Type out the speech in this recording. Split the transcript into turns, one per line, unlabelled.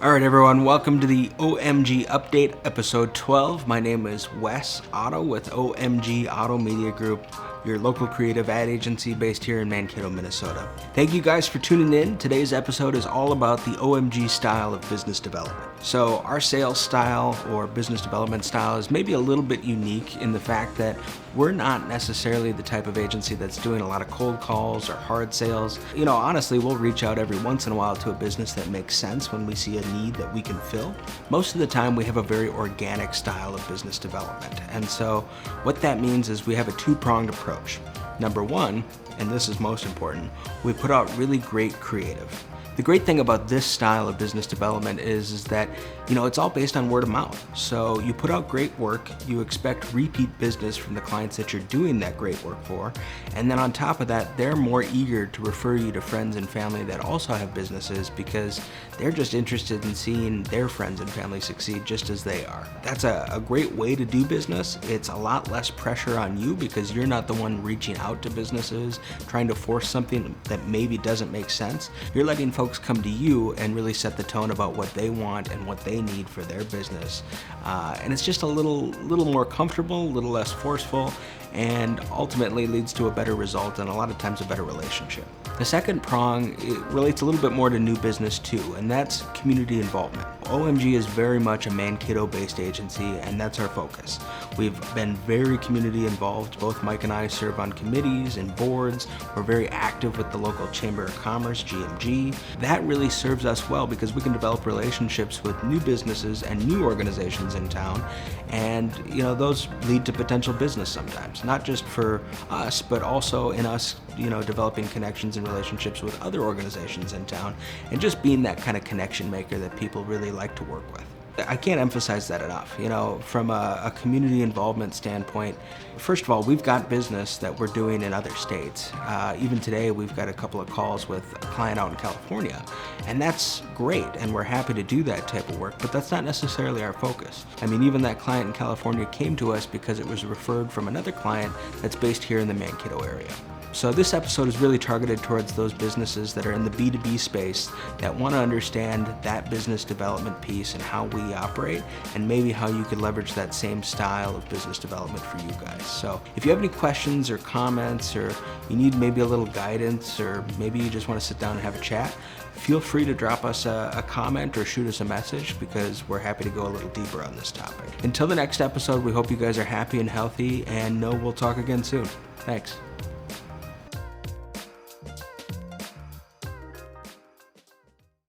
All right, everyone, welcome to the OMG Update, episode 12. My name is Wes Otto with OMG Auto Media Group, your local creative ad agency based here in Mankato, Minnesota. Thank you guys for tuning in. Today's episode is all about the OMG style of business development. So our sales style or business development style is maybe a little bit unique in the fact that we're not necessarily the type of agency that's doing a lot of cold calls or hard sales. You know, honestly, we'll reach out every once in a while to a business that makes sense when we see a need that we can fill. Most of the time, we have a very organic style of business development. And so what that means is we have a two-pronged approach. Number one, and this is most important, we put out really great creative. The great thing about this style of business development is that, you know, it's all based on word of mouth. So you put out great work, you expect repeat business from the clients that you're doing that great work for, and then on top of that, they're more eager to refer you to friends and family that also have businesses because they're just interested in seeing their friends and family succeed just as they are. That's a great way to do business. It's a lot less pressure on you because you're not the one reaching out to businesses, trying to force something that maybe doesn't make sense. You're letting folks come to you and really set the tone about what they want and what they need for their business. And it's just a little more comfortable, a little less forceful, and ultimately leads to a better result and a lot of times a better relationship. The second prong, it relates a little bit more to new business too, and that's community involvement. OMG is very much a Mankato-based agency, and that's our focus. We've been very community involved. Both Mike and I serve on committees and boards. We're very active with the local Chamber of Commerce, GMG. That really serves us well because we can develop relationships with new businesses and new organizations in town, and you know, those lead to potential business sometimes, not just for us, but also in us, you know, developing connections and relationships with other organizations in town, and just being that kind of connection maker that people really like to work with. I can't emphasize that enough. You know, from a community involvement standpoint, first of all, we've got business that we're doing in other states. Even today, we've got a couple of calls with a client out in California, and that's great, and we're happy to do that type of work, but that's not necessarily our focus. I mean, even that client in California came to us because it was referred from another client that's based here in the Mankato area. So this episode is really targeted towards those businesses that are in the B2B space that want to understand that business development piece and how we operate, and maybe how you could leverage that same style of business development for you guys. So if you have any questions or comments, or you need maybe a little guidance, or maybe you just want to sit down and have a chat, feel free to drop us a comment or shoot us a message because we're happy to go a little deeper on this topic. Until the next episode, we hope you guys are happy and healthy, and know we'll talk again soon. Thanks.